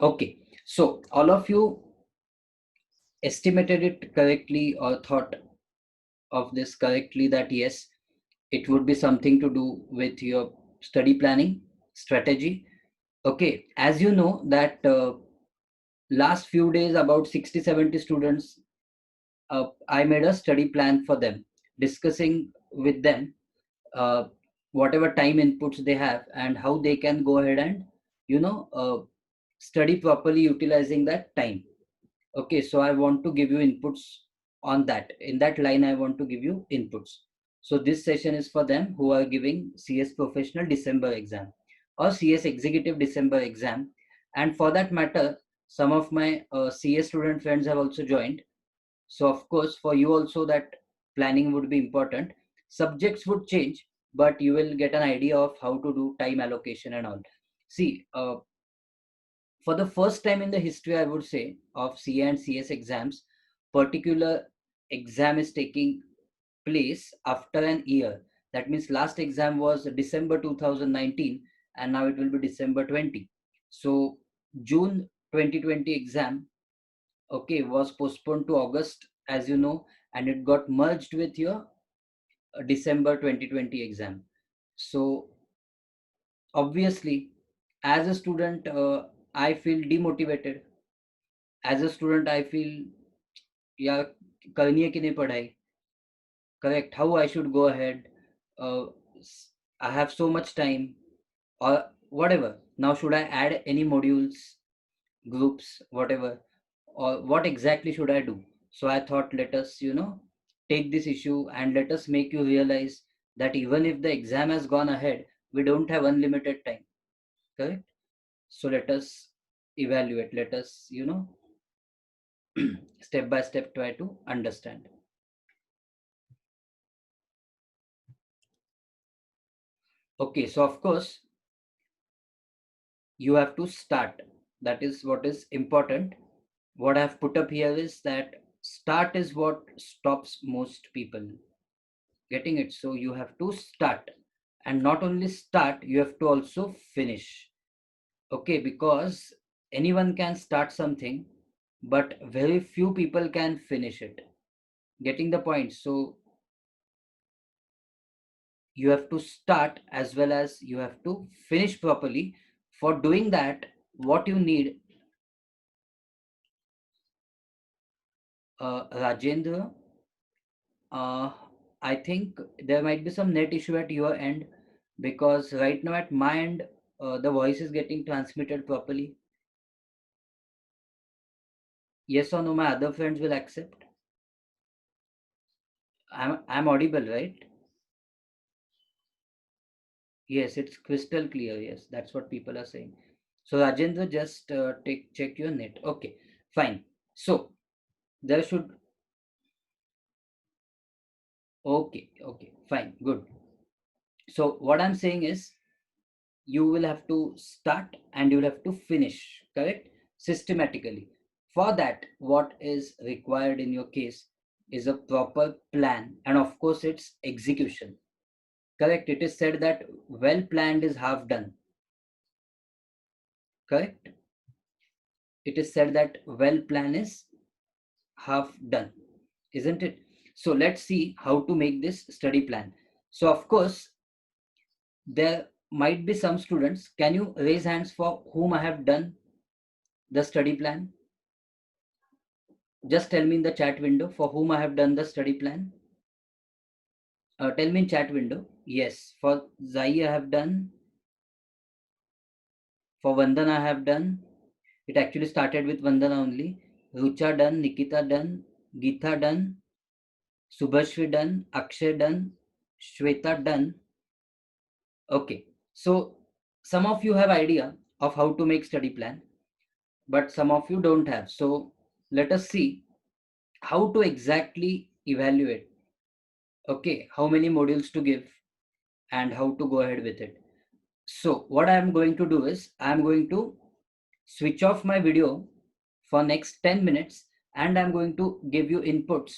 Okay, so all of you estimated it correctly or thought of this correctly, that yes, it would be something to do with your study planning strategy. Okay, as you know that last few days about 60-70 students, I made a study plan for them, discussing with them uh, whatever time inputs they have and how they can go ahead and you know uh, study properly utilizing that time. Okay, so I want to give you inputs on that. In that line, I want to give you inputs. So this session is for them who are giving CS Professional December exam or CS Executive December exam. And for that matter, some of my CS student friends have also joined. So of course, for you also that planning would be important. Subjects would change, but you will get an idea of how to do time allocation and all. See, for the first time in the history, I would say, of CA and CS exams, particular exam is taking place after an year. That means last exam was December 2019 and now it will be December 20. So June 2020 exam, okay, was postponed to August, as you know, and it got merged with your December 2020 exam. So obviously, as a student, I feel demotivated. As a student, I feel, yeah, करनी है कि नहीं पढ़ाई, correct, how I should go ahead, uh, I have so much time, or whatever. Now should I add any modules, groups, whatever, or what exactly should I do? So I thought, let us take this issue and let us make you realize that even if the exam has gone ahead, we don't have unlimited time, correct? So let us evaluate, let us step by step try to understand. Okay, so of course you have to start. That is what is important. What I've put up here is that start is what stops most people getting it. So you have to start, and not only start, you have to also finish. Okay, because anyone can start something, but very few people can finish it. Getting the point? So you have to start as well as you have to finish properly. For doing that, what you need, Rajendra, uh, I think there might be some net issue at your end, because right now at my end, the voice is getting transmitted properly. Yes or no, my other friends will accept. I'm audible, right? Yes, it's crystal clear. Yes, that's what people are saying. So Rajendra, just take check your net. Okay, fine. So there should, okay, fine, good. So what I'm saying is, you will have to start and you will have to finish, correct? Systematically. For that, what is required in your case is a proper plan, and of course, it's execution. Correct? It is said that well planned is half done. Correct? It is said that well plan is half done, isn't it? So let's see how to make this study plan. So of course, there might be some students. Can you raise hands for whom I have done the study plan? Just tell me in the chat window for whom I have done the study plan. Tell me in chat window. Yes, for Zai I have done. For Vandana I have done. It actually started with Vandana only. Rucha done. Nikita done. Geetha done. Subhashri done. Akshay done. Shweta done. Okay. So some of you have idea of how to make study plan, but some of you don't have. So let us see how to exactly evaluate. Okay, how many modules to give and how to go ahead with it. So what I'm going to do is I'm going to switch off my video for next 10 minutes, and I'm going to give you inputs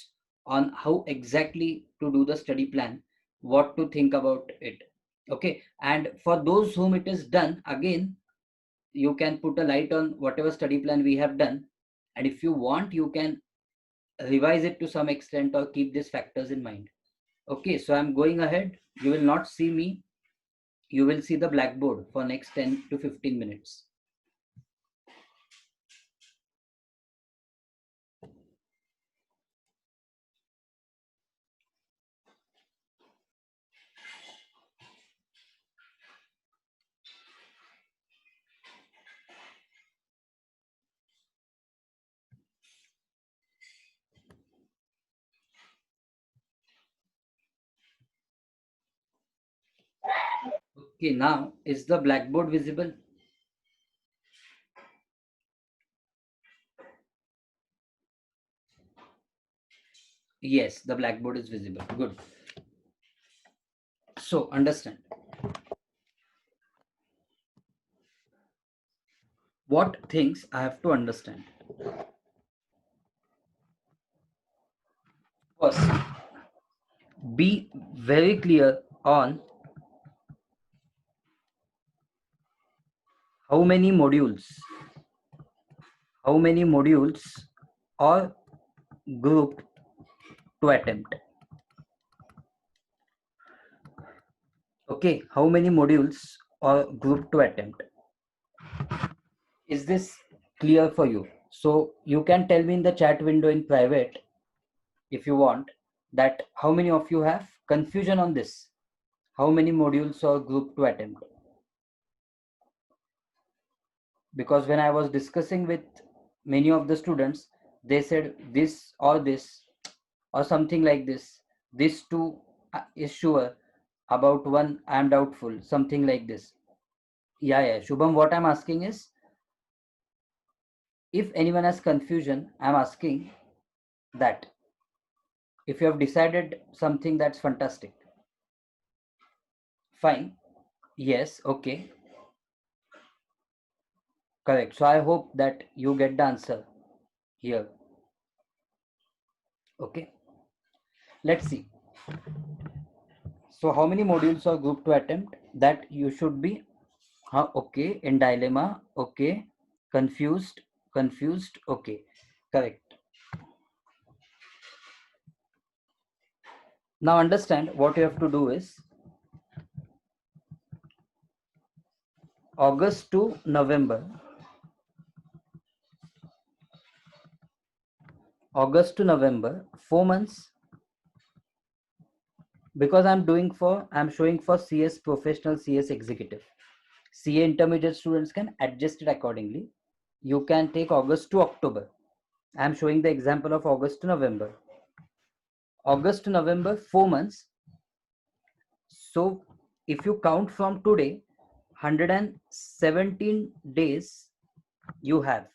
on how exactly to do the study plan, what to think about it. Okay, and for those whom it is done, again, you can put a light on whatever study plan we have done, and if you want you can revise it to some extent or keep these factors in mind. Okay, so I'm going ahead. You will not see me, you will see the blackboard for next 10 to 15 minutes. Okay, now is the blackboard visible? Yes, the blackboard is visible. Good. So understand what things I have to understand. First, be very clear on how many modules or group to attempt. Okay, how many modules or group to attempt? Is this clear for you? So you can tell me in the chat window in private if you want that how many of you have confusion on this, how many modules or group to attempt. Because when I was discussing with many of the students, they said this or something like this. This two is sure, about one I am doubtful, something like this. Yeah, Shubham, what I'm asking is, if anyone has confusion, I'm asking that if you have decided something, that's fantastic. Fine. Yes, okay. Correct. So I hope that you get the answer here. Okay. Let's see. So how many modules or group to attempt? That you should be okay, in dilemma, okay, confused, okay, correct. Now understand what you have to do is August to November. August to November, 4 months, because I'm showing for CS professional, CS executive. CA intermediate students can adjust it accordingly. You can take August to October. I'm showing the example of August to November. August to November, 4 months. So if you count from today, 117 days you have.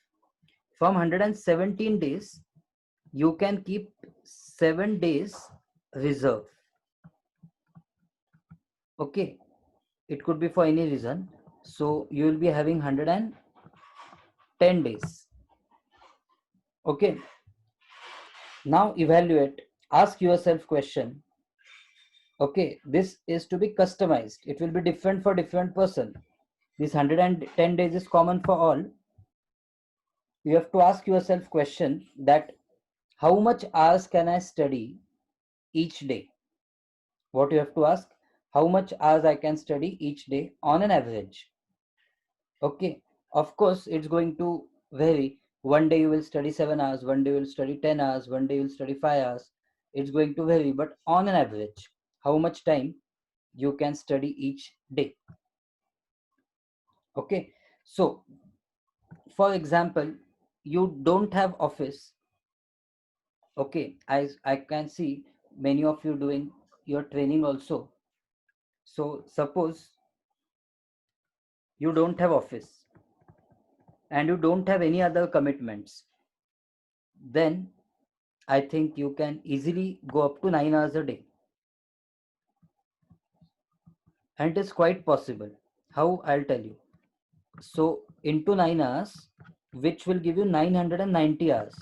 From 117 days, you can keep 7 days reserve. Okay, it could be for any reason. So you will be having 110 days. Okay, now evaluate, ask yourself question. Okay, this is to be customized. It will be different for different person. This 110 days is common for all. You have to ask yourself question that how much hours can I study each day? What you have to ask, how much hours I can study each day on an average. Okay, of course it's going to vary. One day you will study 7 hours, one day you will study 10 hours, one day you will study 5 hours. It's going to vary, but on an average, how much time you can study each day. Okay, so for example, you don't have office. Okay, I can see many of you doing your training also. So suppose you don't have office and you don't have any other commitments, then I think you can easily go up to 9 hours a day. And it is quite possible. How? I'll tell you. So into 9 hours, which will give you 990 hours.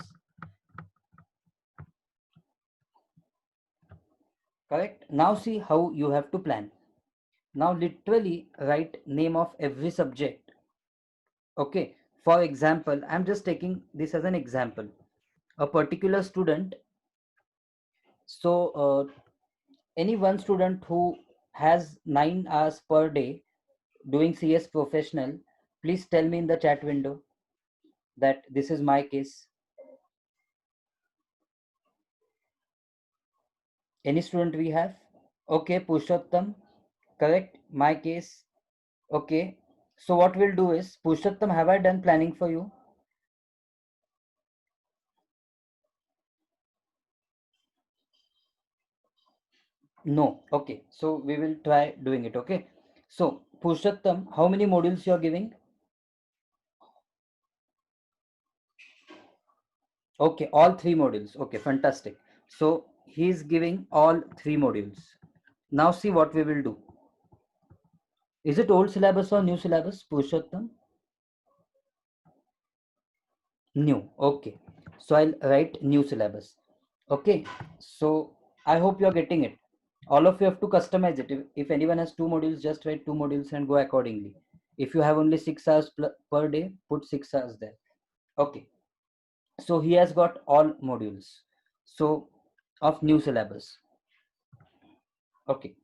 Correct? Now see how you have to plan. Now literally write name of every subject. Okay, for example, I'm just taking this as an example. A particular student, so any one student who has 9 hours per day doing CS professional, please tell me in the chat window that this is my case. Any student we have? Okay, Pushottam, correct, my case. Okay, so what we'll do is, Pushottam, have I done planning for you? No. Okay, so we will try doing it. Okay, so Pushottam, how many modules you are giving? Okay, all 3 modules. Okay, fantastic. So he is giving all 3 modules. Now see what we will do. Is it old syllabus or new syllabus, Purushottam? New. Okay. So I'll write new syllabus. Okay. So I hope you're getting it. All of you have to customize it. If anyone has 2 modules, just write 2 modules and go accordingly. If you have only 6 hours per day, put 6 hours there. Okay. So he has got all modules. So of new syllabus. Okay.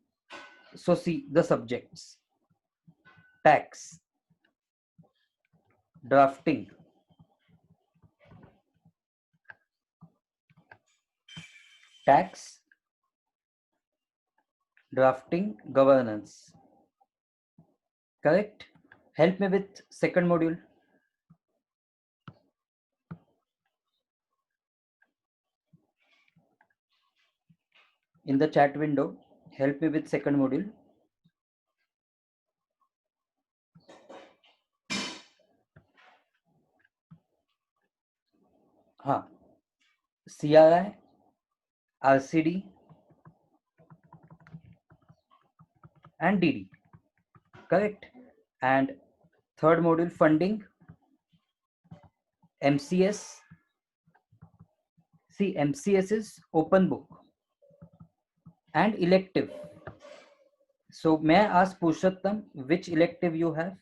So see the subjects: tax, drafting, tax, drafting, governance. Correct? Help me with second module in the chat window. Help me with second module. Huh. CRI, RCD, and DD. Correct? And third module, funding, MCS. See, MCS is open book and elective. So may I ask Purushottam which elective you have?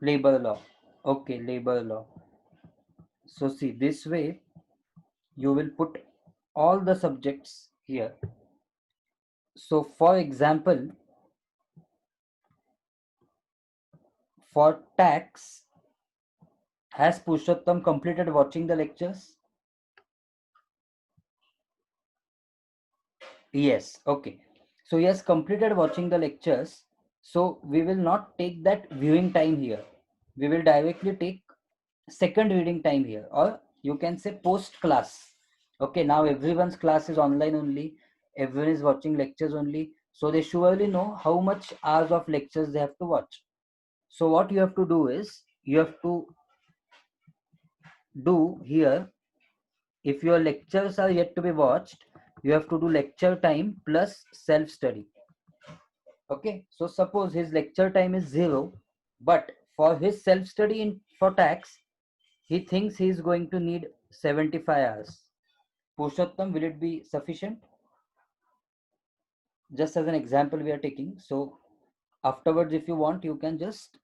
Labor law. Okay, labor law. So see, this way you will put all the subjects here. So for example, for tax, has Purushottam completed watching the lectures? Yes, okay. So he has completed watching the lectures. So we will not take that viewing time here. We will directly take second reading time here, or you can say post class. Okay, now everyone's class is online only. Everyone is watching lectures only. So they surely know how much hours of lectures they have to watch. So what you have to do is, you have to do here, if your lectures are yet to be watched, you have to do lecture time plus self study. Okay, so suppose his lecture time is 0, but for his self study in for tax, he thinks he is going to need 75 hours. Purushottam, will it be sufficient? Just as an example we are taking. So afterwards, if you want, you can just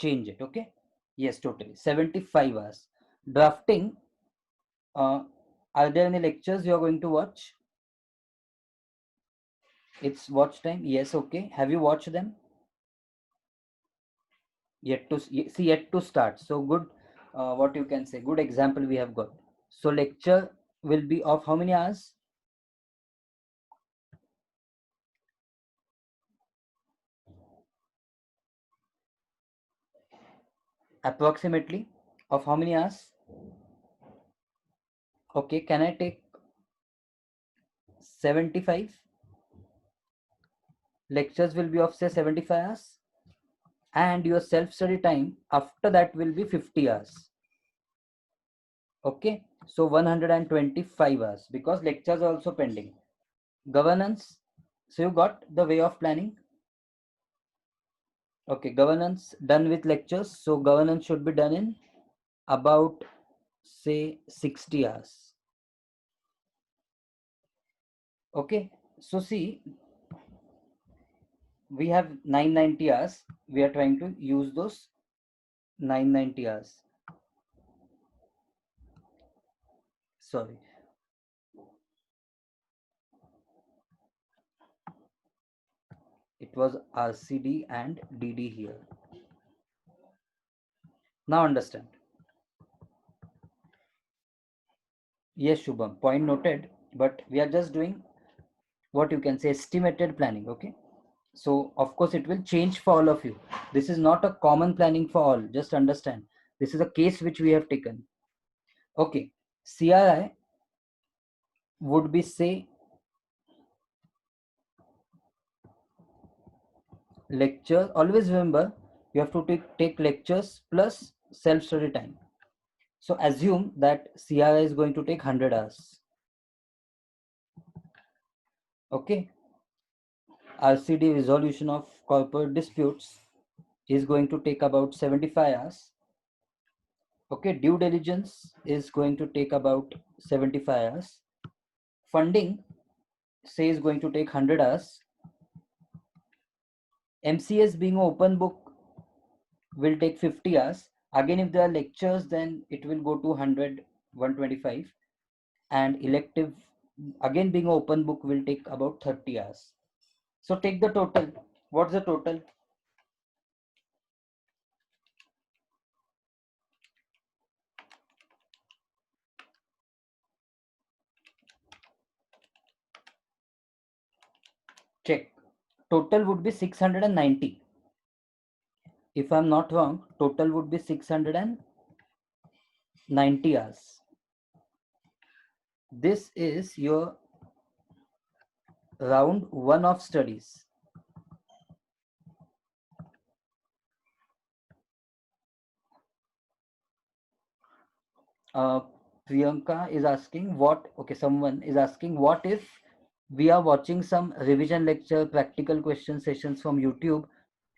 change it. Okay, yes, totally 75 hours. Drafting, are there any lectures you are going to watch? It's watch time. Yes, okay. Have you watched them? Yet to see, yet to start. So good. What you can say? Good example we have got. So lecture will be of how many hours? Approximately of how many hours? Okay. Can I take 75? Lectures will be of say 75 hours, and your self study time after that will be 50 hours. Okay. So 125 hours, because lectures are also pending. Governance. So you got the way of planning. Okay, governance done with lectures. So governance should be done in about say 60 hours. Okay, So see, we have 990 hours. We are trying to use those 990 hours. Sorry. It was RCD and DD here. Now understand. Yes, Shubham, point noted, but we are just doing what you can say estimated planning, okay? So of course it will change for all of you. This is not a common planning for all, just understand. This is a case which we have taken. Okay, CRI would be say lecture. Always remember, you have to take lectures plus self-study time. So assume that CRI is going to take 100 hours. Okay, RCD resolution of corporate disputes is going to take about 75 hours. Okay, due diligence is going to take about 75 hours. Funding, say, is going to take 100 hours. MCS being an open book will take 50 hours. Again, if there are lectures, then it will go to 100, 125. And elective, again being an open book, will take about 30 hours. So take the total. What's the total? Check. Total would be 690. If I'm not wrong, total would be 690 hours. This is your round 1 of studies. Priyanka is asking what, okay, someone is asking what if we are watching some revision lecture, practical question sessions from YouTube,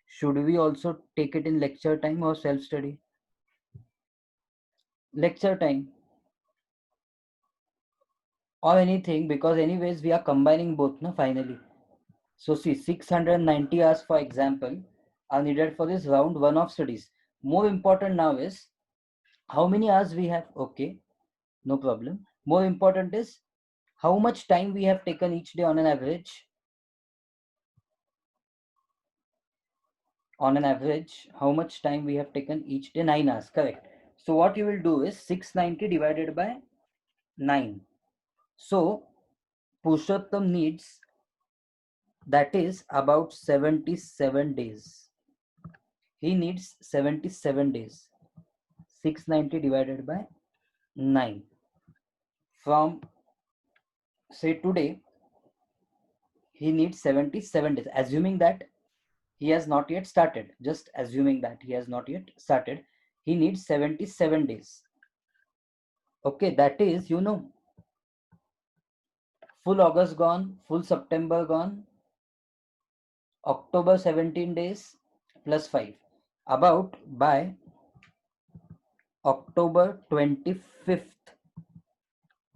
should we also take it in lecture time or self-study? Lecture time or anything, because anyways we are combining both, no, finally. So see, 690 hours, for example, are needed for this round 1 of studies. More important now is how many hours we have. Okay, no problem. More important is how much time we have taken each day on an average. On an average, how much time we have taken each day? 9 hours, correct. So what you will do is 690 divided by 9. So Purushottam needs, that is about 77 days. He needs 77 days. 690 divided by 9. From say today, he needs 77 days, assuming that he has not yet started. Just assuming that he has not yet started, he needs 77 days. Okay, that is, full August gone, full September gone, October 17 days plus 5. About by October 25th,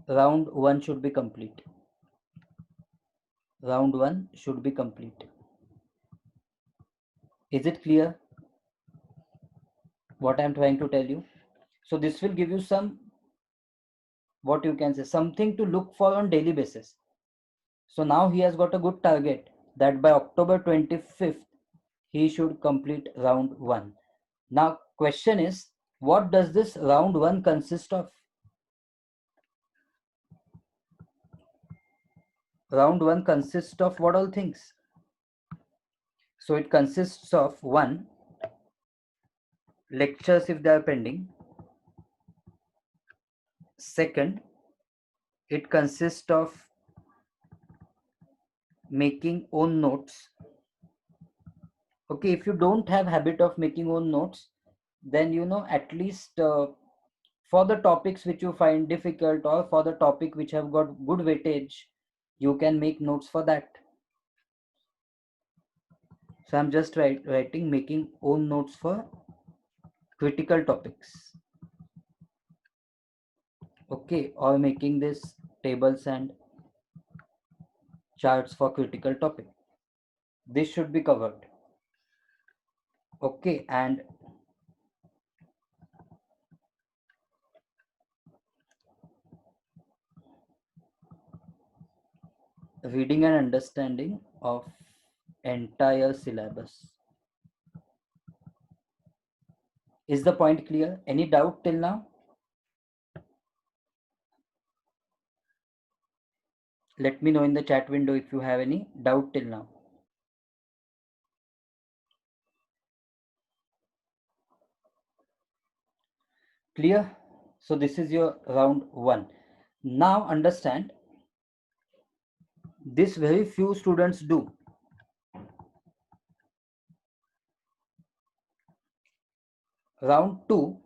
round 1 should be complete. Round 1 should be complete. Is it clear what I'm trying to tell you? So this will give you some, what you can say, something to look for on daily basis. So now he has got a good target that by October 25th, he should complete round 1. Now question is, what does this round 1 consist of? Round 1 consists of what all things? So it consists of 1, lectures if they are pending. Second, it consists of making own notes. Okay, if you don't have habit of making own notes, then at least for the topics which you find difficult or for the topic which have got good weightage, you can make notes for that. So I'm just writing making own notes for critical topics. Okay, or making this tables and charts for critical topic. This should be covered. Okay, and reading and understanding of entire syllabus. Is the point clear? Any doubt till now? Let me know in the chat window if you have any doubt till now. Clear? So this is your round 1. Now understand, this very few students do. Round 2,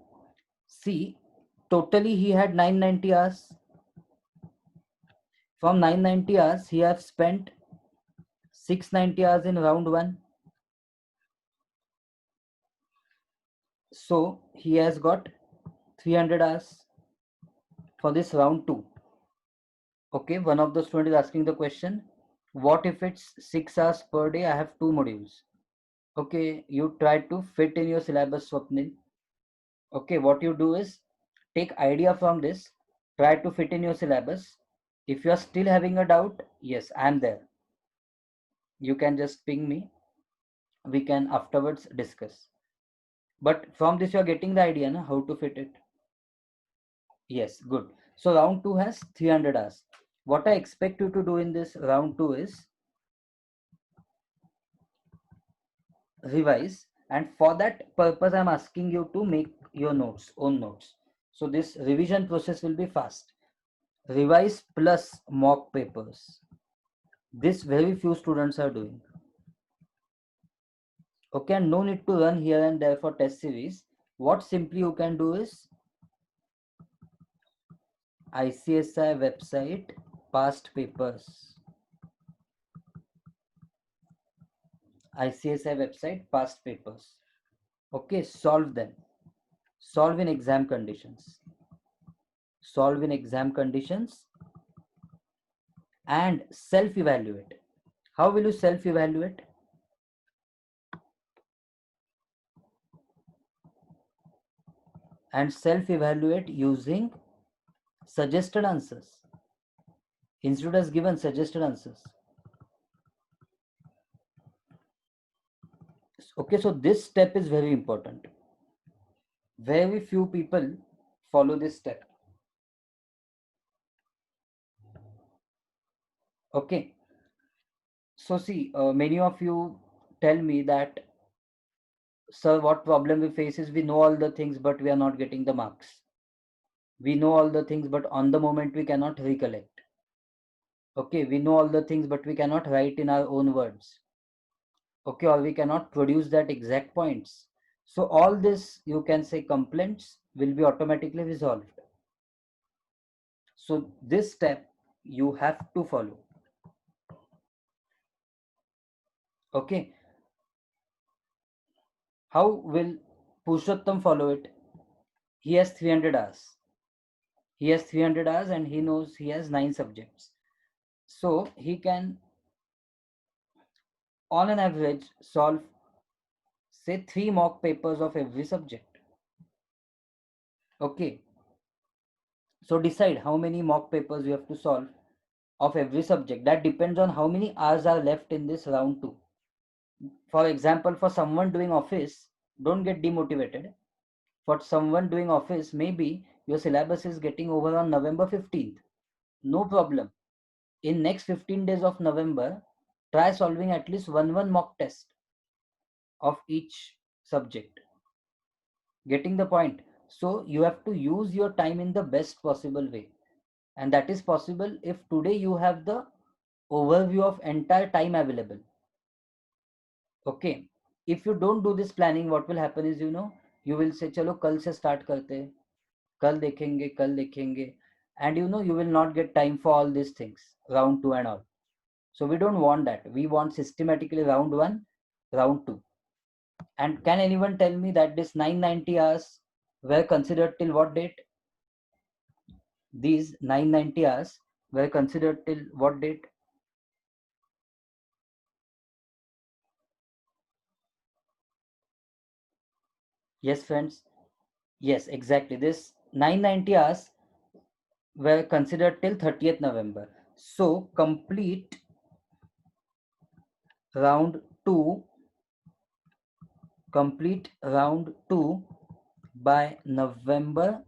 see, totally he had 990 hours. From 990 hours, he has spent 690 hours in round 1. So he has got 300 hours for this round 2. Okay, one of the students is asking the question, what if it's 6 hours per day? I have 2 modules. Okay, you try to fit in your syllabus, Swapnil. Okay, what you do is take idea from this, try to fit in your syllabus. If you are still having a doubt, yes, I am there. You can just ping me. We can afterwards discuss. But from this, you are getting the idea, na, how to fit it. Yes, good. So round 2 has 300 hours. What I expect you to do in this round 2 is revise, and for that purpose I'm asking you to make your notes, own notes. So this revision process will be fast. Revise plus mock papers. This very few students are doing. Okay, and no need to run here and there for test series. What simply you can do is ICSI website past papers. ICSI website past papers. Okay, solve them. Solve in exam conditions. Solve in exam conditions and self-evaluate. How will you self-evaluate? And self-evaluate using suggested answers. Institute has given suggested answers. Okay, so this step is very important. Very few people follow this step. Okay, so see, many of you tell me that, sir, what problem we face is we know all the things, but we are not getting the marks. We know all the things, but on the moment we cannot recollect. Okay, we know all the things, but we cannot write in our own words. Okay, or we cannot produce that exact points. So all this, you can say, complaints will be automatically resolved. So this step you have to follow. Okay, how will Purushottam follow it? He has 300 hours. He has 300 hours and he knows he has 9 subjects. So he can, on an average, solve, say, 3 mock papers of every subject. Okay, so decide how many mock papers you have to solve of every subject. That depends on how many hours are left in this round 2. For example, for someone doing office, don't get demotivated. For someone doing office, maybe your syllabus is getting over on November 15th. No problem. In next 15 days of November, try solving at least one mock test of each subject. Getting the point? So you have to use your time in the best possible way. And that is possible if today you have the overview of entire time available. Okay. If you don't do this planning, what will happen is, you will say, chalo kal se start karte hain, kal dekhenge, and you will not get time for all these things, round 2 and all. So we don't want that. We want systematically round 1, round 2. And can anyone tell me that this 990 hours were considered till what date? These 990 hours were considered till what date? Yes, friends. Yes, exactly. This 990 hours were considered till 30th November. So complete round 2, complete round 2 by November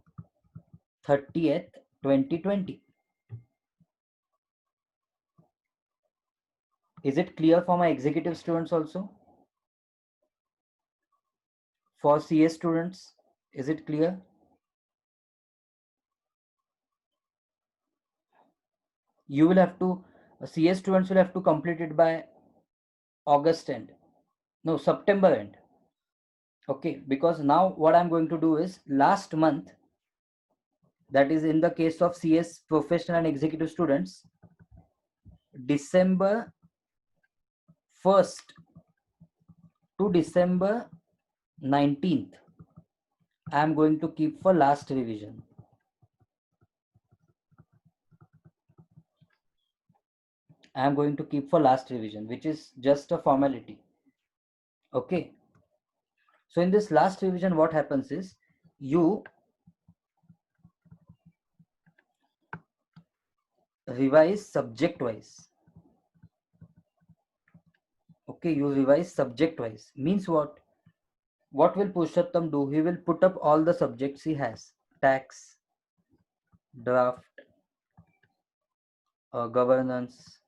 30th, 2020. Is it clear for my executive students also? For CS students, is it clear? You will have to, CS students will have to complete it by August end. No, September end. Okay, because now what I'm going to do is last month, that is in the case of CS professional and executive students, December 1st to December 19th, I'm going to keep for last revision. I'm going to keep for last revision, which is just a formality. Okay. So in this last revision, what happens is you revise subject wise. Okay, you revise subject wise. Means what? What will Purushottam do? He will put up all the subjects he has: tax, draft, governance.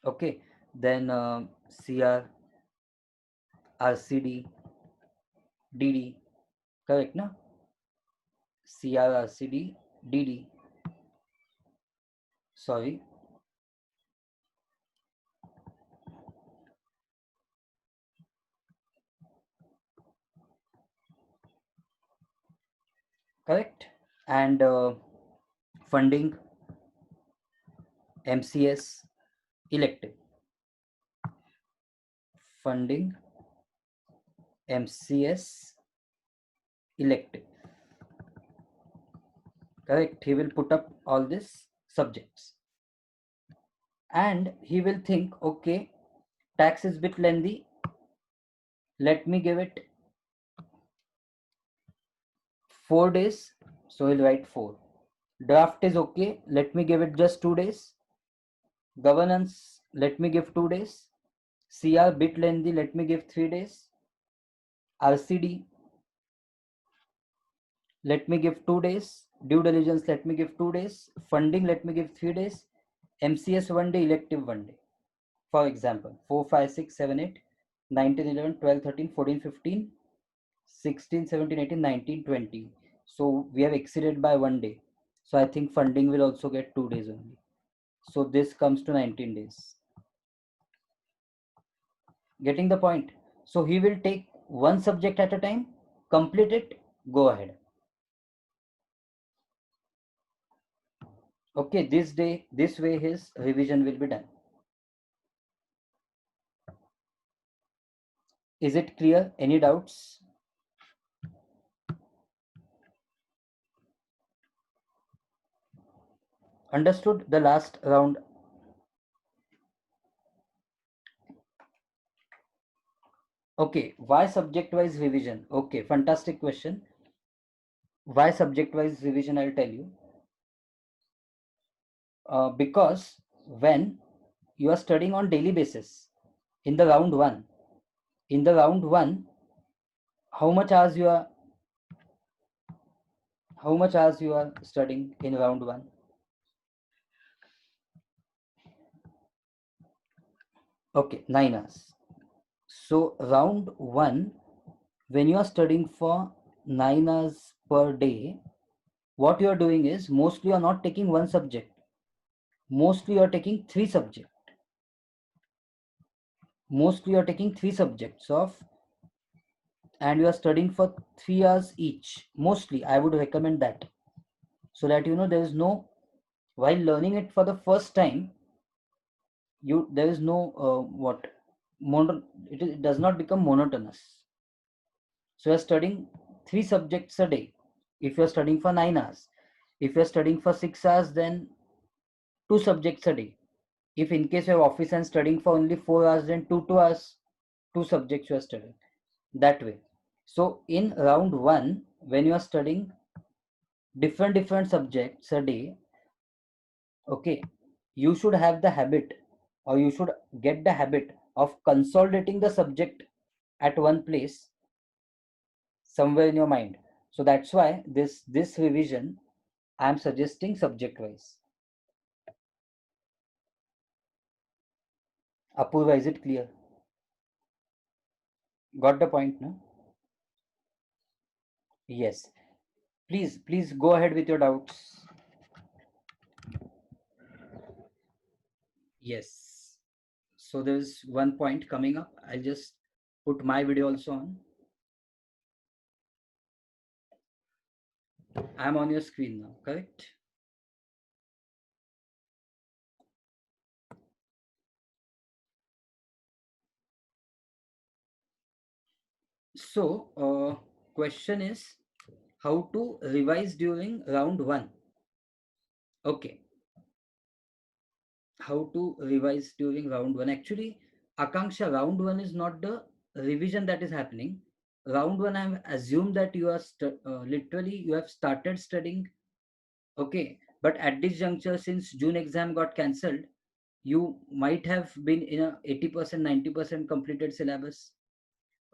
Okay, then CR, RCD, DD. Correct, no? CR, RCD, DD. Sorry. Correct. And funding, MCS, elective. Funding, MCS, elective. Correct. He will put up all these subjects. And he will think, okay, tax is bit lengthy. Let me give it 4 days. So he'll write 4. Draft is okay. Let me give it just 2 days. Governance, let me give 2 days. CR bit lengthy. Let me give 3 days. RCD, let me give 2 days. Due diligence, let me give 2 days. Funding, let me give 3 days. MCS 1 day, elective 1 day. For example, 4, 5, 6, 7, 8, 19, 11, 12, 13, 14, 15, 16, 17, 18, 19, 20. So we have exceeded by 1 day. So I think funding will also get 2 days only. So this comes to 19 days. Getting the point? So he will take one subject at a time, complete it, go ahead. Okay, this way his revision will be done. Is it clear? Any doubts? Understood the last round? Okay, why subject-wise revision? Okay, fantastic question. Why subject-wise revision? I'll tell you. Because when you are studying on daily basis in the round one, how much hours you are studying in round one? Okay, 9 hours. So round one, when you are studying for 9 hours per day, what you are doing is mostly you are not taking one subject. Mostly you are taking three subjects. Mostly you are taking three subjects of, and you are studying for 3 hours each. Mostly, I would recommend that, so that there is no, while learning it for the first time, there is no what it does not become monotonous. So you are studying three subjects a day. If you are studying for 9 hours, if you are studying for 6 hours, then two subjects a day. If in case you have office and studying for only 4 hours, then 2 hours. two subjects you are studying, that way. So in round one, when you are studying different subjects a day, okay, you should have the habit, or you should get the habit of consolidating the subject at one place somewhere in your mind. So that's why this revision I am suggesting subject wise. Apurva, is it clear? Got the point, no? Yes. Please go ahead with your doubts. Yes. So there's one point coming up. I'll just put my video also on. I'm on your screen now, correct? So, question is how to revise during round one. Okay. How to revise during round one. Actually, Akanksha, round one is not the revision that is happening. Round one, I'm assumed that you are literally you have started studying. Okay. But at this juncture, since June exam got cancelled, you might have been in a 80%, 90% completed syllabus.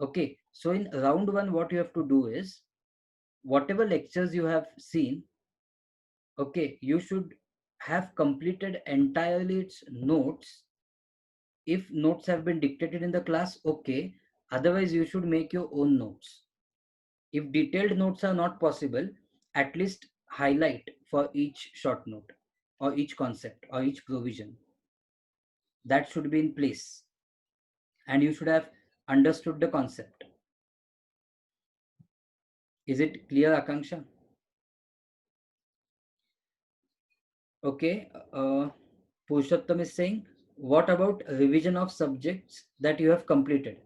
Okay. So in round one, what you have to do is whatever lectures you have seen, okay, you should have completed entirely its notes. If notes have been dictated in the class, okay, otherwise you should make your own notes. If detailed notes are not possible, at least highlight for each short note or each concept or each provision. That should be in place, and you should have understood the concept. Is it clear, Akanksha? Okay. Purushottam is saying, what about revision of subjects that you have completed?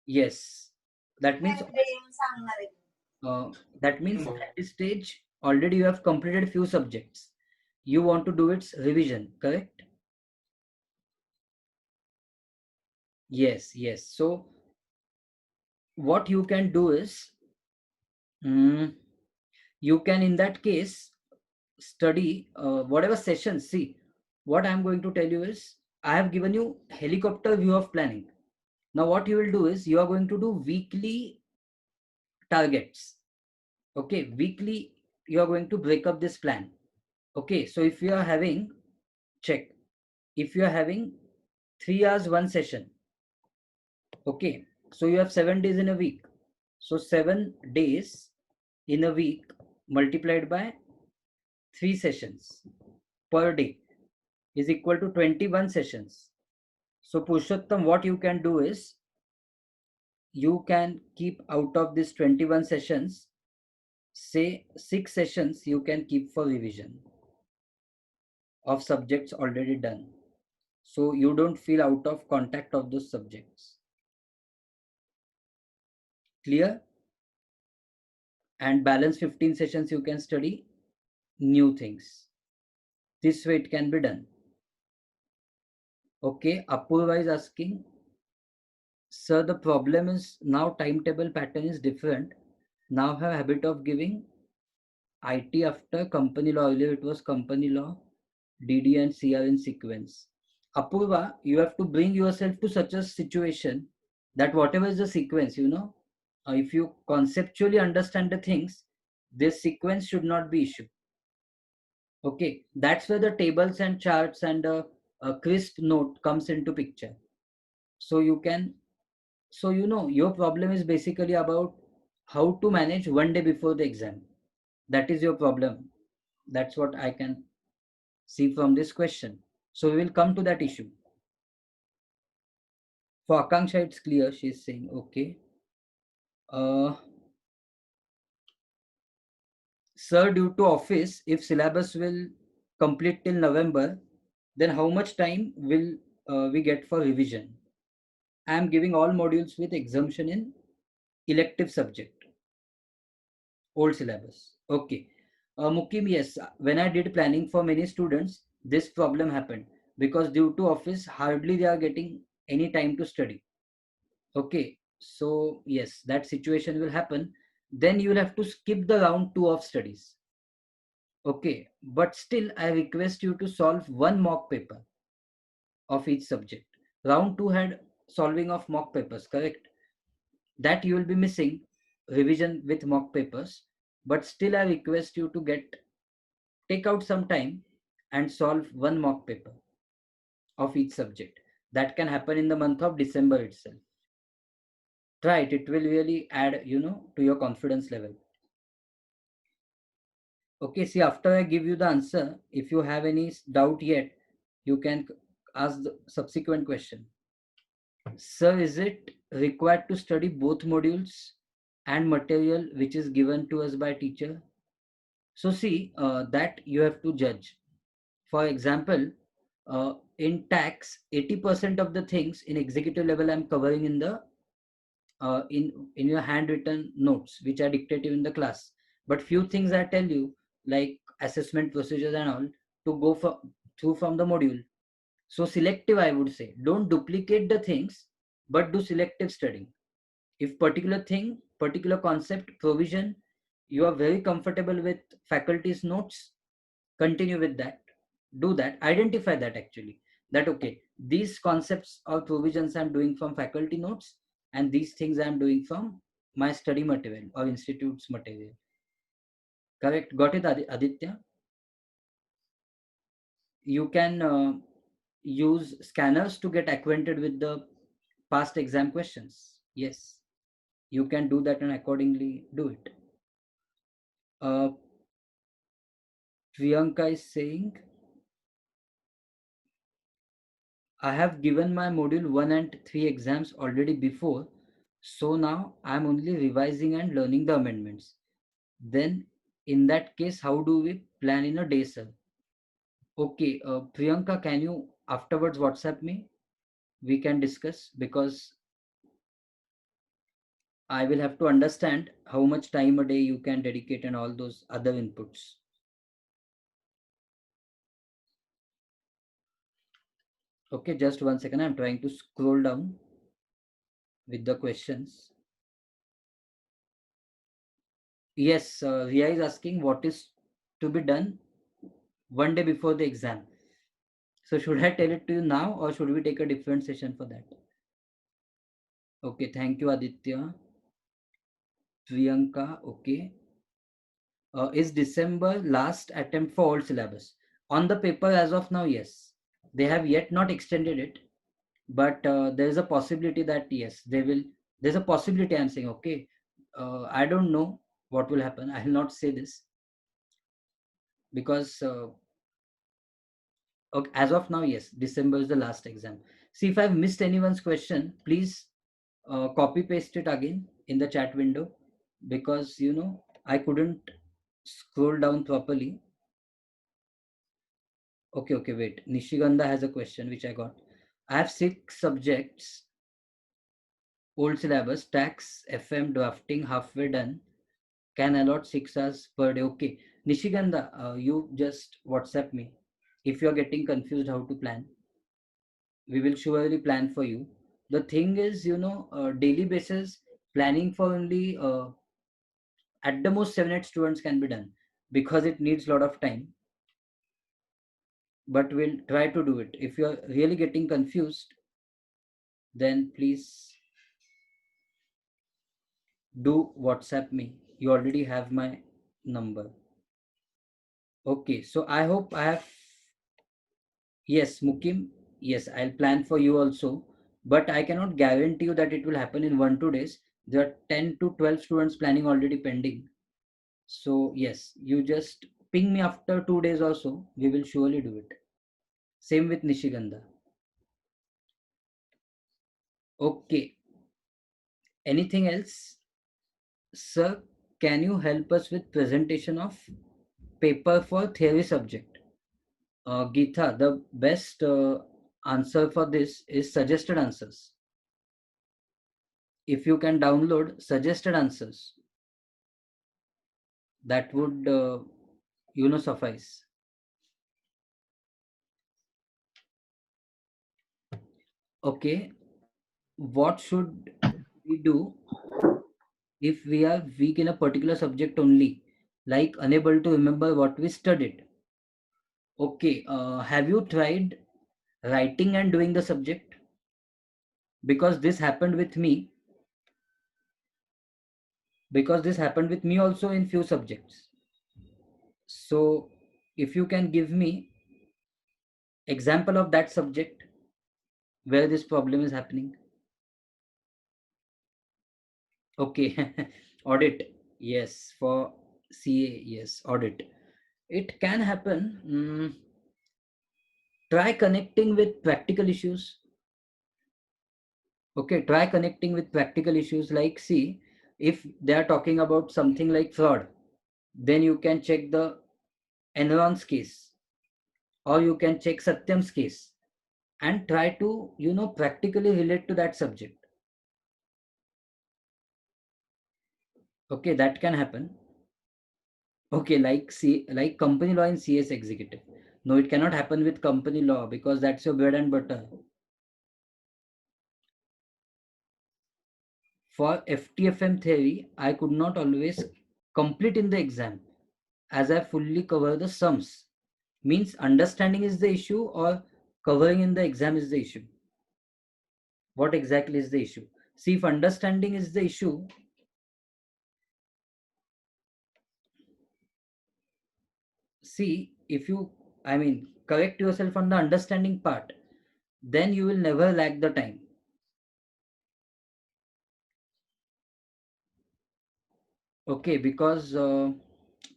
Yes. That means that means at this stage already you have completed few subjects. You want to do its revision, correct? Yes, yes. So what you can do is, you can in that case study whatever sessions. See, what I'm going to tell you is I have given you helicopter view of planning. Now what you will do is you are going to do weekly targets. Okay, weekly you are going to break up this plan. Okay, so if you are having, check, if you are having 3 hours one session, okay, so you have 7 days in a week. So 7 days in a week multiplied by 3 sessions per day is equal to 21 sessions. So Purushottam, what you can do is you can keep out of this 21 sessions, say 6 sessions you can keep for revision of subjects already done. So you don't feel out of contact of those subjects. Clear? And balance 15 sessions you can study new things. This way it can be done. Okay, Apurva is asking, sir, the problem is now timetable pattern is different. Now have habit of giving IT after company law. Earlier it was company law, DD and CR in sequence. Apurva, you have to bring yourself to such a situation that whatever is the sequence, if you conceptually understand the things, this sequence should not be issued. Okay, that's where the tables and charts and a crisp note comes into picture. So you can, so your problem is basically about how to manage one day before the exam. That is your problem. That's what I can see from this question. So we will come to that issue. For Akanksha, it's clear. She's saying, okay. Sir, due to office, if syllabus will complete till November, then how much time will we get for revision? I am giving all modules with exemption in elective subject, old syllabus. Okay. Mukim, yes, when I did planning for many students, this problem happened because due to office, hardly they are getting any time to study. Okay, so yes, that situation will happen. Then you will have to skip the round two of studies. Okay, but still, I request you to solve one mock paper of each subject. Round two had solving of mock papers, correct? That you will be missing revision with mock papers, but still, I request you to take out some time and solve one mock paper of each subject. That can happen in the month of December itself. Try it, it will really add, to your confidence level. Okay, see, after I give you the answer, if you have any doubt yet, you can ask the subsequent question. Sir, is it required to study both modules and material which is given to us by teacher? So see, that you have to judge. For example, in tax, 80% of the things in executive level I'm covering in the in your handwritten notes, which are dictative in the class. But few things I tell you, like assessment procedures and all, to go through from the module. So selective, I would say. Don't duplicate the things, but do selective studying. If particular thing, particular concept, provision, you are very comfortable with faculty's notes, continue with that. Do that. Identify that actually. That okay, these concepts or provisions I'm doing from faculty notes, and these things I'm doing from my study material or institute's material. Correct? Got it, Aditya? You can use scanners to get acquainted with the past exam questions. Yes, you can do that and accordingly do it. uh, Priyanka is saying, I have given my module 1 and 3 exams already before, so now I'm only revising and learning the amendments. Then in that case, how do we plan in a day, sir? Okay, Priyanka, can you afterwards WhatsApp me? We can discuss, because I will have to understand how much time a day you can dedicate and all those other inputs. Okay, just 1 second. I'm trying to scroll down with the questions. Yes, Ria is asking what is to be done one day before the exam. So should I tell it to you now, or should we take a different session for that? Okay, thank you, Aditya. Priyanka, okay. Is December last attempt for all syllabus? On the paper as of now, yes. They have yet not extended it, but there is a possibility that yes, they will. There's a possibility, I'm saying, okay. I don't know what will happen. I will not say this, because okay, as of now, yes, December is the last exam. See, if I've missed anyone's question, please copy paste it again in the chat window, because I couldn't scroll down properly. Okay, okay, wait. Nishiganda has a question which I got. I have 6 subjects, old syllabus, tax, FM, drafting, halfway done. Can allot 6 hours per day. Okay, Nishiganda, you just WhatsApp me if you're getting confused how to plan. We will surely plan for you. The thing is, daily basis planning for only at the most 7 8 students can be done, because it needs a lot of time, but we'll try to do it. If you're really getting confused, then please do WhatsApp me. You already have my number. Okay, so I hope I have. Yes, Mukim, yes, I'll plan for you also, but I cannot guarantee you that it will happen in 1 2 days. There are 10 to 12 students planning already pending. So yes, you just ping me after 2 days or so. We will surely do it. Same with Nishiganda. Okay. Anything else? Sir, can you help us with presentation of paper for theory subject? Geetha, the best answer for this is suggested answers. If you can download suggested answers, that would suffice. Okay. What should we do if we are weak in a particular subject only, like unable to remember what we studied. Okay, have you tried writing and doing the subject? Because this happened with me, because this happened with me also in few subjects. So if you can give me example of that subject where this problem is happening. Okay. Audit, yes, for CA, yes, audit. It can happen. Try connecting with practical issues. Okay, try connecting with practical issues, like, see, if they are talking about something like fraud, then you can check the Enron's case, or you can check Satyam's case, and try to, practically relate to that subject. Okay, that can happen. Okay, like company law in CS executive. No, it cannot happen with company law because that's your bread and butter. For FTFM theory, I could not always complete in the exam as I fully cover the sums. Means understanding is the issue, or covering in the exam is the issue? What exactly is the issue? See, if understanding is the issue, see, if you, correct yourself on the understanding part, then you will never lack the time. Okay, because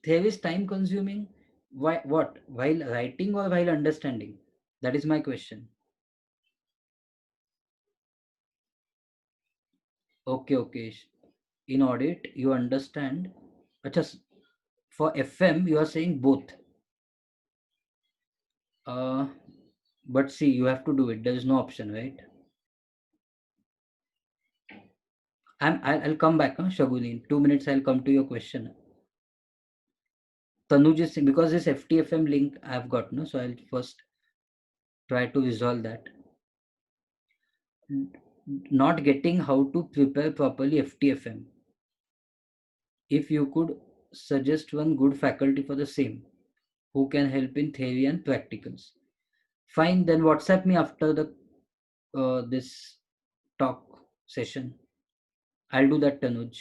theory is time consuming. Why? What? While writing or while understanding? That is my question. Okay, okay. In audit, you understand. Just for FM, you are saying both. Uh, but see, you have to do it. There is no option, right? I'll come back, huh, Shaguni. In 2 minutes, I'll come to your question. Tanuj is saying, because this FTFM link I've got, no, so I'll first try to resolve that. Not getting how to prepare properly FTFM. If you could suggest one good faculty for the same, who can help in theory and practicals. Fine, then WhatsApp me after the this talk session. I'll do that, Tanuj.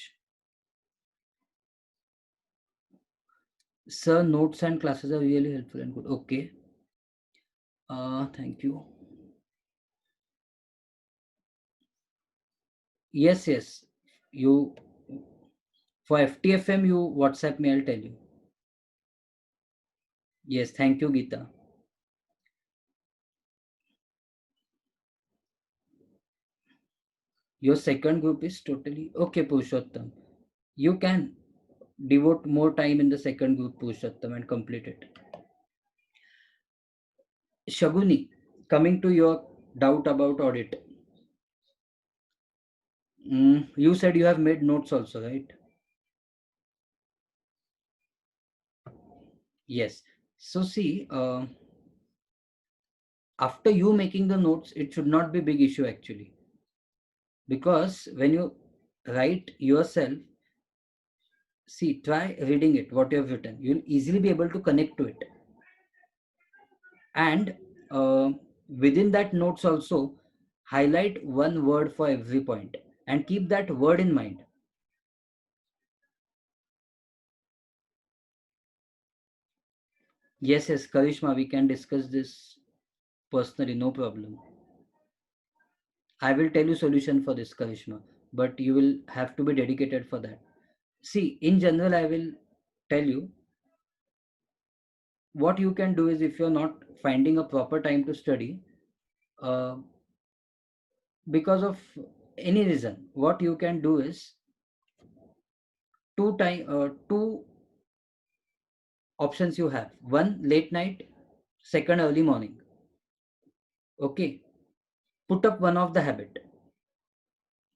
Sir, notes and classes are really helpful and good. Okay. Thank you. Yes, yes. You, for FTFM, you WhatsApp me, I'll tell you. Yes, thank you, Geeta. Your second group is totally okay, Purushottam. You can devote more time in the second group, Purushottam, and complete it. Shaguni, coming to your doubt about audit. You said you have made notes also, right? Yes. So see, after you making the notes, it should not be big issue actually, because when you write yourself, see, try reading it what you have written. You'll easily be able to connect to it, and within that notes also highlight one word for every point and keep that word in mind. Yes, yes, Karishma, we can discuss this personally, no problem. I will tell you solution for this, Karishma, but you will have to be dedicated for that. See, in general, I will tell you what you can do is, if you're not finding a proper time to study, uh, because of any reason, what you can do is two options you have. One, late night; second, early morning. Okay, put up one of the habit.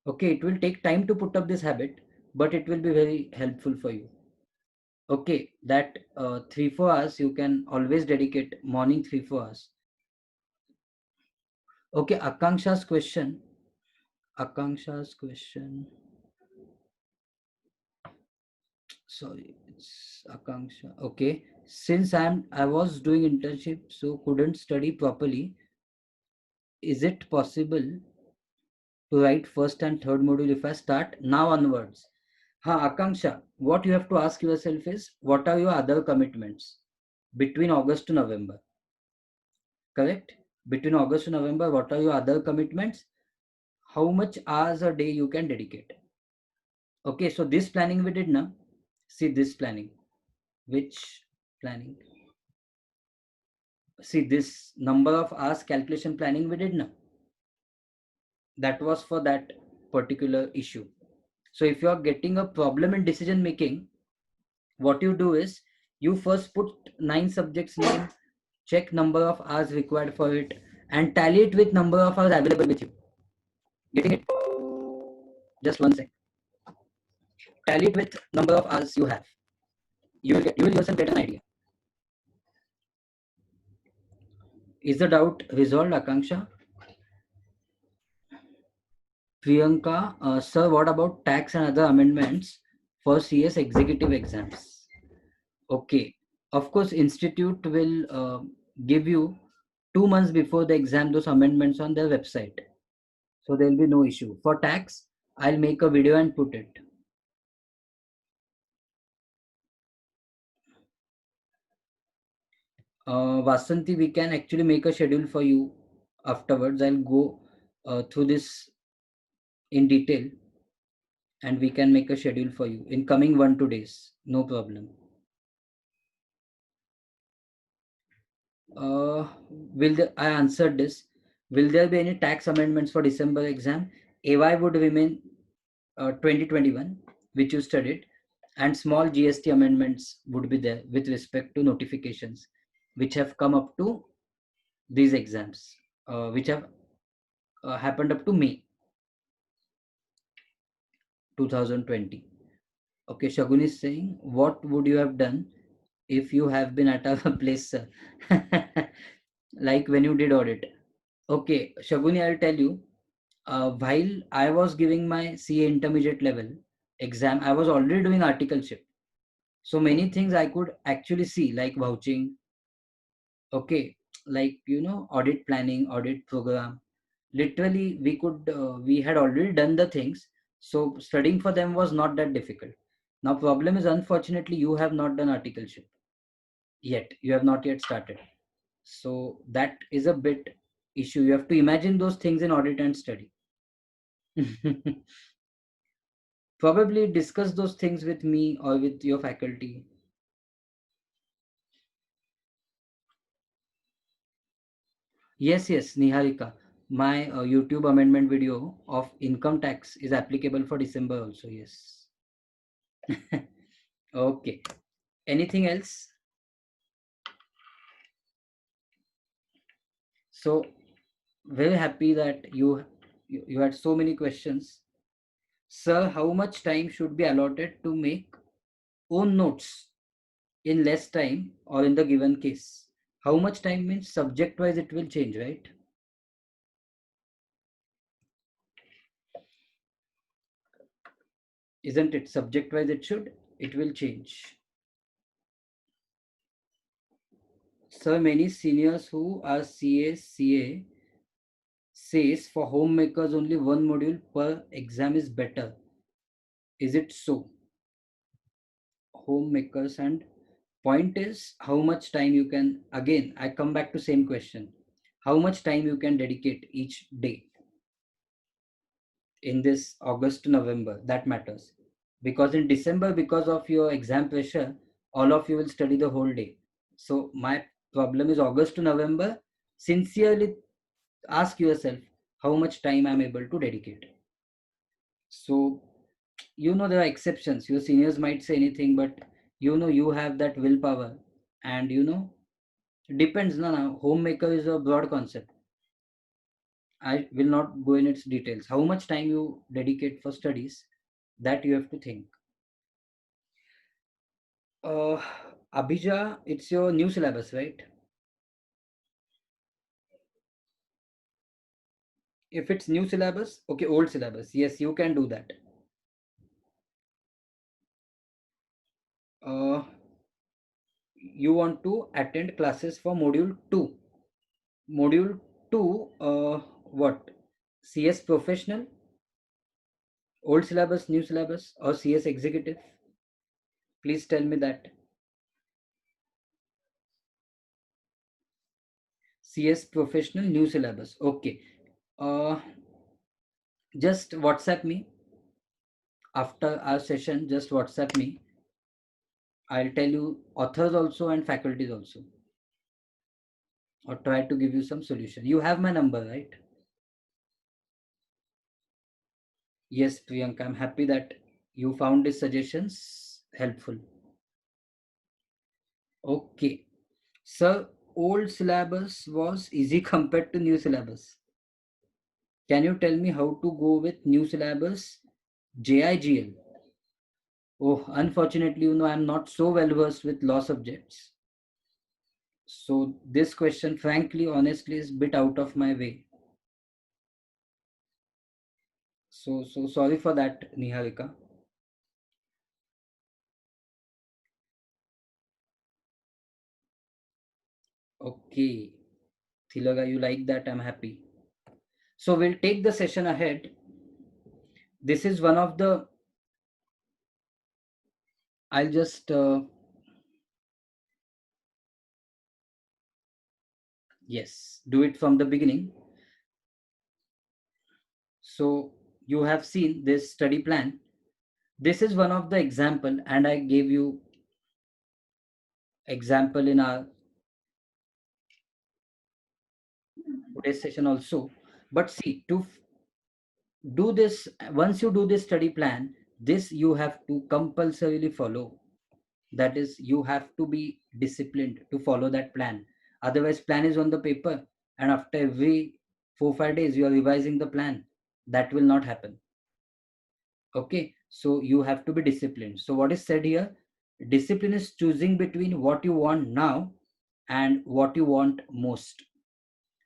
Okay, it will take time to put up this habit, but it will be very helpful for you. Okay, that 3 4 hours you can always dedicate morning 3 4 hours. Okay, Akanksha's question. Akanksha's question. Sorry, it's Akanksha. Okay. Since I was doing internship, so couldn't study properly. Is it possible to write first and third module if I start now onwards? Akanksha, what you have to ask yourself is what are your other commitments between August to November? Correct? Between August to November, what are your other commitments? How much hours a day you can dedicate? Okay, so this planning we did now. See this planning. Which planning? See this number of hours calculation planning we did now. That was for that particular issue. So if you are getting a problem in decision making, what you do is you first put 9 subjects name, check number of hours required for it, and tally it with number of hours available with you. Getting it? Just one sec. Tally it with number of hours you have. You will yourself get an idea. Is the doubt resolved, Akanksha? Priyanka, sir, what about tax and other amendments for CS executive exams? Okay, of course, institute will give you 2 months before the exam those amendments on their website, so there will be no issue. For tax, I'll make a video and put it. Vasanti, we can actually make a schedule for you afterwards. I'll go through this in detail and we can make a schedule for you in coming 1 2 days. No problem. I answered this. Will there be any tax amendments for December exam? AY would remain 2021, which you studied, and small GST amendments would be there with respect to notifications, which have come up to these exams, which have happened up to May 2020. Okay, Shagun is saying, what would you have done if you have been at our place, sir? Like when you did audit. Okay, Shaguni, I'll tell you. While I was giving my CA intermediate level exam, I was already doing articleship. So many things I could actually see, like vouching, okay, like audit planning, audit program. Literally, we had already done the things. So studying for them was not that difficult. Now, problem is unfortunately you have not done articleship yet. You have not yet started. So that is a bit issue. You have to imagine those things in audit and study. Probably discuss those things with me or with your faculty. Yes, Niharika. My YouTube amendment video of income tax is applicable for December also. Yes. Okay. Anything else? So very happy that you had so many questions. Sir, how much time should be allotted to make own notes in less time or in the given case? How much time means subject wise it will change, right? Isn't it? Subject wise it will change. So many seniors who are CA says for homemakers only one module per exam is better. Is it so? Homemakers, and point is how much time you can, again I come back to same question, how much time you can dedicate each day in this August to November, that matters. Because in December, because of your exam pressure, all of you will study the whole day. So my problem is August to November. Sincerely ask yourself how much time I'm able to dedicate. So there are exceptions. Your seniors might say anything, but you have that willpower, and depends. No, homemaker is a broad concept. I will not go in its details. How much time you dedicate for studies, that you have to think. Uh, Abhija, it's your new syllabus, right? If it's new syllabus, okay, old syllabus. Yes, you can do that. Uh, you want to attend classes for module 2. Module 2, what? CS professional, old syllabus, new syllabus, or CS executive? Please tell me that. CS professional, new syllabus. Okay. Uh, just WhatsApp me after our session. Just WhatsApp me. I'll tell you authors also and faculties also, or try to give you some solution. You have my number, right? Yes, Priyanka, I'm happy that you found these suggestions helpful. Okay. Sir, old syllabus was easy compared to new syllabus. Can you tell me how to go with new syllabus? JIGL. Oh, unfortunately, I'm not so well versed with law subjects. So this question, frankly, honestly, is a bit out of my way. So sorry for that, Niharika. Okay. Thilaga, you like that? I'm happy. So we'll take the session ahead. This is one of the, I'll just, yes, do it from the beginning. So you have seen this study plan. This is one of the example, and I gave you example in our today's session also. But see, to do this, once you do this study plan, this you have to compulsorily follow. That is, you have to be disciplined to follow that plan. Otherwise, plan is on the paper, and after every 4 5 days you are revising the plan. That will not happen. Okay, so you have to be disciplined. So what is said here, discipline is choosing between what you want now and what you want most.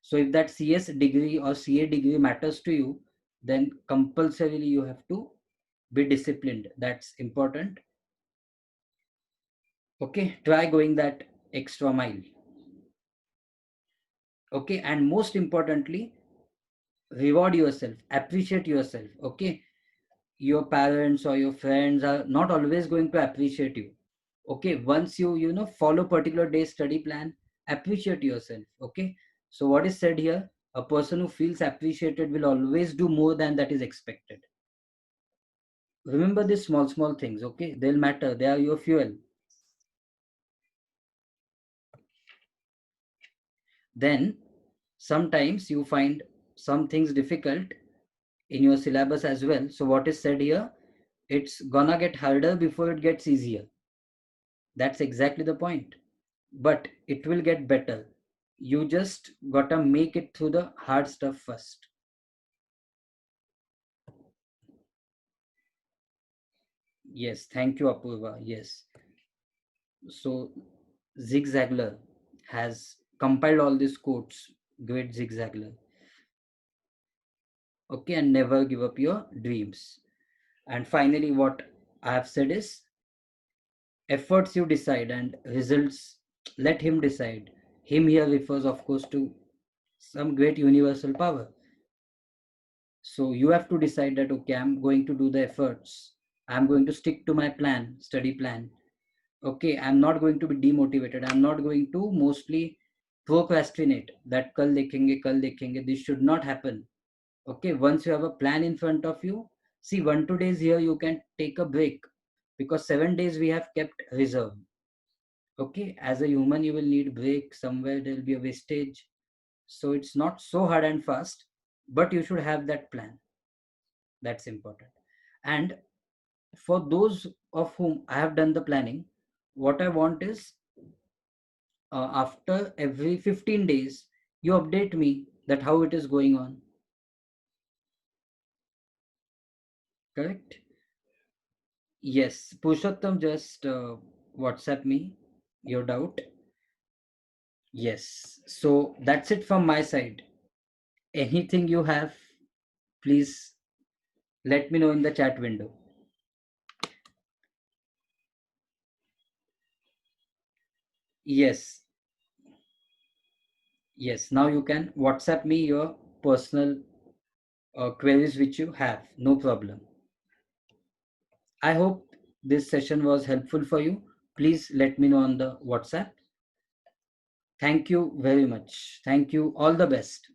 So if that CS degree or CA degree matters to you, then compulsorily you have to be disciplined. That's important. Okay, try going that extra mile. Okay, and most importantly, reward yourself, appreciate yourself. Okay, your parents or your friends are not always going to appreciate you. Okay, once you follow particular day study plan, appreciate yourself. Okay, so what is said here, a person who feels appreciated will always do more than that is expected. Remember these small things. Okay, they'll matter, they are your fuel. Then sometimes you find some things difficult in your syllabus as well. So what is said here, it's gonna get harder before it gets easier. That's exactly the point. But it will get better. You just gotta make it through the hard stuff first. Yes, thank you, Apurva. Yes. So Zig Ziglar has compiled all these quotes. Great Zig Ziglar. Okay, and never give up your dreams. And finally, what I have said is, efforts you decide and results let him decide. Him here refers, of course, to some great universal power. So you have to decide that, okay, I'm going to do the efforts. I'm going to stick to my plan, study plan. Okay, I'm not going to be demotivated. I'm not going to mostly procrastinate that kal dekhenge. This should not happen. Okay, once you have a plan in front of you, see, 1 2 days here you can take a break, because 7 days we have kept reserve. Okay, as a human you will need break somewhere, there will be a wastage. So it's not so hard and fast, but you should have that plan. That's important. And for those of whom I have done the planning, what I want is, after every 15 days you update me that how it is going on. Correct? Yes, Purushottam, just WhatsApp me your doubt. Yes, so that's it from my side. Anything you have? please let me know in the chat window. Yes, yes. Now you can WhatsApp me your personal queries which you have. No problem. I hope this session was helpful for you. Please let me know on the WhatsApp. Thank you very much. Thank you. All the best.